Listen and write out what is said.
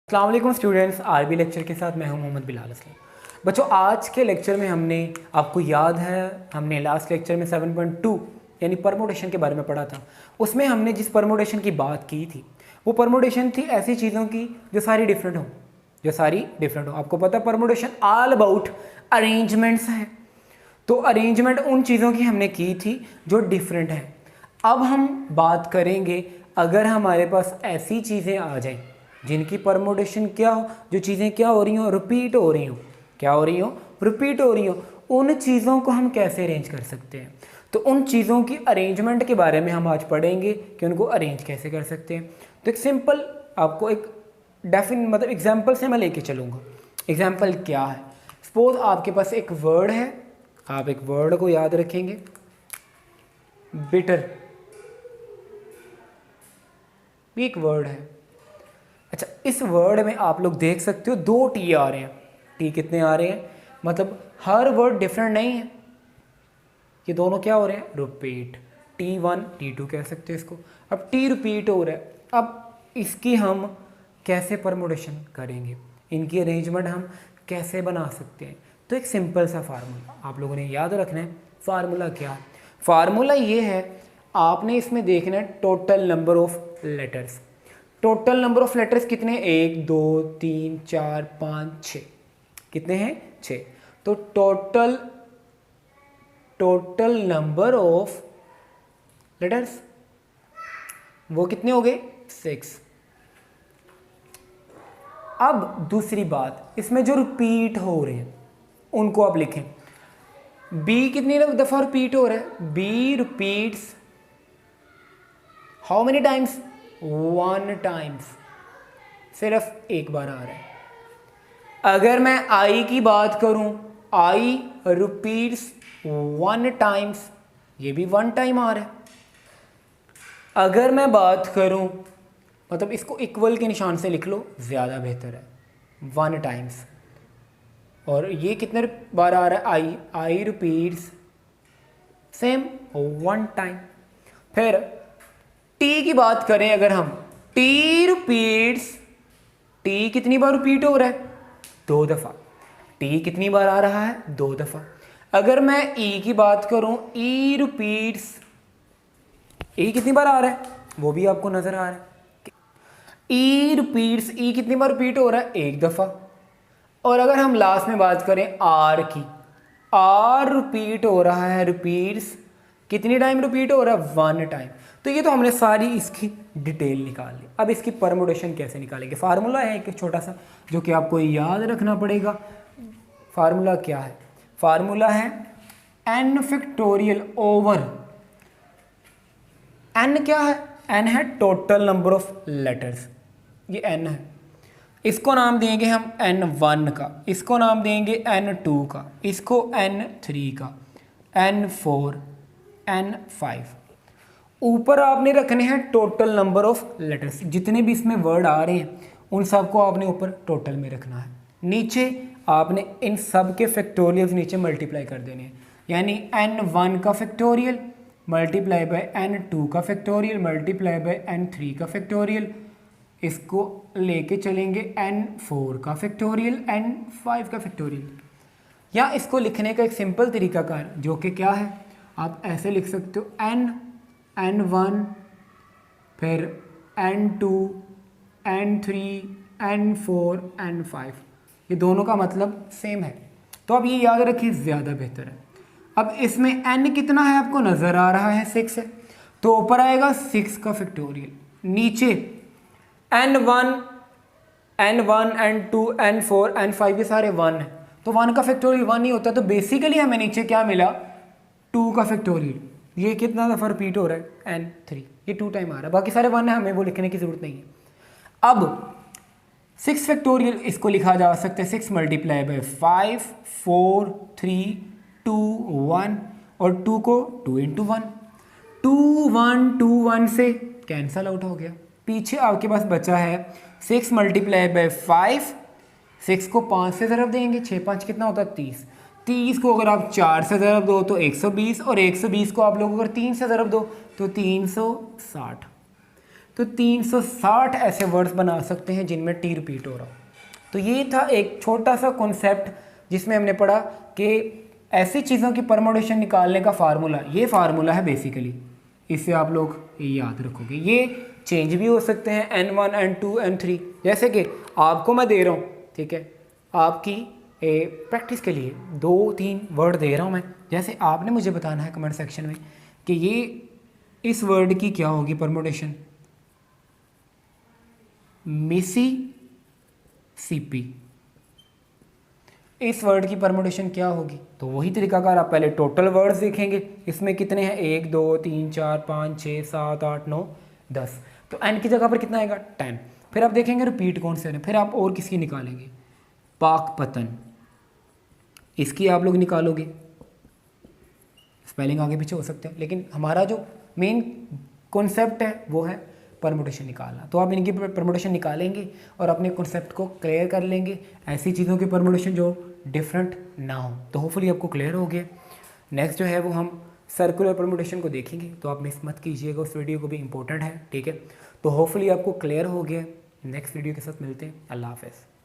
अस्सलाम वालेकुम students, RB lecture के साथ मैं हूं मोहम्मद बिलाल असलम। बच्चों, आज के लेक्चर में हमने, आपको याद है, हमने लास्ट लेक्चर में 7.2 यानी परमोटेशन के बारे में पढ़ा था। उसमें हमने जिस परमोटेशन की बात की थी वो परमोटेशन थी ऐसी चीज़ों की जो सारी डिफरेंट हो। आपको पता परमोटेशन ऑल अबाउट अरेंजमेंट्स है। तो अरेंजमेंट उन चीज़ों की हमने की थी जो डिफरेंट है। अब हम बात करेंगे अगर हमारे पास ऐसी चीज़ें आ जाएं जिनकी परमोटेशन क्या हो, जो चीज़ें क्या हो रही हो, रिपीट हो रही हो, उन चीज़ों को हम कैसे अरेंज कर सकते हैं। तो उन चीज़ों की अरेंजमेंट के बारे में हम आज पढ़ेंगे कि उनको अरेंज कैसे कर सकते हैं। तो एक सिंपल आपको एक मतलब एग्जाम्पल से मैं लेके चलूँगा। एग्जाम्पल क्या है, सपोज आपके पास एक वर्ड है, आप एक वर्ड को याद रखेंगे, बिटर, भी एक वर्ड है। अच्छा, इस वर्ड में आप लोग देख सकते हो 2 टी आ रहे हैं। टी कितने आ रहे हैं, मतलब हर वर्ड डिफरेंट नहीं है, ये दोनों क्या हो रहे हैं, रिपीट। T1 T2 कह सकते हो इसको। अब टी रिपीट हो रहा है, अब इसकी हम कैसे परमोटेशन करेंगे, इनकी अरेंजमेंट हम कैसे बना सकते हैं। तो एक सिंपल सा फार्मूला आप लोगों ने याद रखना है। फार्मूला क्या है, फार्मूला ये है, आपने इसमें देखना है total number of letters. Total number of letters कितने, 1 2 3 4 5 6, कितने हैं, 6। तो टोटल नंबर ऑफ लेटर्स वो कितने हो गए, 6। अब दूसरी बात, इसमें जो रिपीट हो रहे हैं उनको आप लिखें। बी कितनी दफा रिपीट हो रहा है, B repeats how many times, 1 times, सिर्फ एक बार आ रहा है। अगर मैं आई की बात करूं, आई रिपीट्स 1 टाइम्स, ये भी 1 टाइम आ रहा है। अगर मैं बात करूं, मतलब इसको इक्वल के निशान से लिख लो, ज़्यादा बेहतर है, 1 टाइम्स। और ये कितने बार आ रहा है, आई रिपीट्स सेम 1 टाइम। फिर टी की बात करें अगर हम, टी रिपीट्स, टी कितनी बार रिपीट हो रहा है, 2 दफ़ा। टी कितनी बार आ रहा है, 2 दफ़ा। अगर मैं ई की बात करूं, ई रिपीट्स, ई कितनी बार आ रहा है, वो भी आपको नज़र आ रहा है। ई रिपीट्स, ई कितनी बार रिपीट हो रहा है, 1 दफ़ा। और अगर हम लास्ट में बात करें आर की, आर रिपीट हो रहा है, रिपीट्स कितनी टाइम रिपीट हो रहा है, 1 टाइम। तो ये तो हमने सारी इसकी डिटेल निकाल ली। अब इसकी परमोटेशन कैसे निकालेंगे, फार्मूला है एक छोटा सा जो कि आपको याद रखना पड़ेगा। फार्मूला क्या है, फार्मूला है n फैक्टोरियल ओवर, n क्या है, n है टोटल नंबर ऑफ लेटर्स, ये n है। इसको नाम देंगे हम n1 का, इसको नाम देंगे n2 का, इसको n3 का, n4, n5। ऊपर आपने रखने हैं टोटल नंबर ऑफ लेटर्स, जितने भी इसमें वर्ड आ रहे हैं उन सबको आपने ऊपर टोटल में रखना है। नीचे आपने इन सब के फैक्टोरियल्स नीचे मल्टीप्लाई कर देने हैं, यानी n1 का फैक्टोरियल मल्टीप्लाई बाय n2 का फैक्टोरियल मल्टीप्लाई बाय n3 का फैक्टोरियल, इसको लेके चलेंगे n4 का फैक्टोरियल, n5 का फैक्टोरियल। या इसको लिखने का एक सिंपल तरीकाकार जो कि क्या है, आप ऐसे लिख सकते हो, n1 फिर n2 n3 n4 n5, ये दोनों का मतलब सेम है। तो अब ये याद रखिए, ज़्यादा बेहतर है। अब इसमें n कितना है आपको नज़र आ रहा है, 6 है, तो ऊपर आएगा 6 का फैक्टोरियल, नीचे n1 n2 n4 n5 ये सारे 1 है, तो 1 का फैक्टोरियल 1 ही होता है। तो बेसिकली हमें नीचे क्या मिला, 2 का फैक्टोरियल, ये कितना दफ़ा रिपीट हो रहा है, n3, ये 2 टाइम आ रहा है, बाकी सारे 1 है, हमें वो लिखने की ज़रूरत नहीं है। अब 6 फैक्टोरियल इसको लिखा जा सकता है 6 मल्टीप्लाई बाय 5 4 3 2 1, और 2 को 2 इंटू 1, 2 1 से कैंसल आउट हो गया। पीछे आपके पास बचा है 6 मल्टीप्लाई बाय 5, 6 को 5 से ज़रब देंगे, 6 5 कितना होता है, 30। 30 को अगर आप 4 से ज़रब दो तो 120, और 120 को आप लोग अगर 3 से ज़रब दो तो 360। तो 360 ऐसे वर्ड्स बना सकते हैं जिनमें टी रिपीट हो रहा हो। तो ये था एक छोटा सा कॉन्सेप्ट जिसमें हमने पढ़ा कि ऐसी चीज़ों की परमुटेशन निकालने का फार्मूला, ये फार्मूला है बेसिकली, इससे आप लोग याद रखोगे। ये चेंज भी हो सकते हैं N1 N2 N3, जैसे कि आपको मैं दे रहा हूँ, ठीक है, आपकी प्रैक्टिस के लिए 2-3 वर्ड दे रहा हूँ मैं, जैसे आपने मुझे बताना है कमेंट सेक्शन में कि ये इस वर्ड की क्या होगी परमुटेशन, मिसी सीपी, इस वर्ड की परमुटेशन क्या होगी। तो वही तरीकाकार, आप पहले टोटल वर्ड्स देखेंगे, इसमें कितने हैं, 1 2 3 4 5 6 7 8 9 10, तो n की जगह पर कितना आएगा 10। फिर आप देखेंगे रिपीट कौन से हैं, फिर आप और किसकी निकालेंगे, पाक पतन, इसकी आप लोग निकालोगे, स्पेलिंग आगे पीछे हो सकते हैं, लेकिन हमारा जो मेन कॉन्सेप्ट है वो है परमुटेशन निकालना। तो आप इनकी परमुटेशन निकालेंगे और अपने कॉन्सेप्ट को क्लियर कर लेंगे, ऐसी चीज़ों की परमुटेशन जो डिफरेंट ना हो। तो होपफुली आपको क्लियर हो गया। नेक्स्ट जो है वो हम सर्कुलर परमुटेशन को देखेंगे, तो आप मिस मत कीजिएगा, उस वीडियो को भी इंपॉर्टेंट है, ठीक है। तो होपफुली आपको क्लियर हो गया। नेक्स्ट वीडियो के साथ मिलते हैं, अल्लाह हाफ़िज़।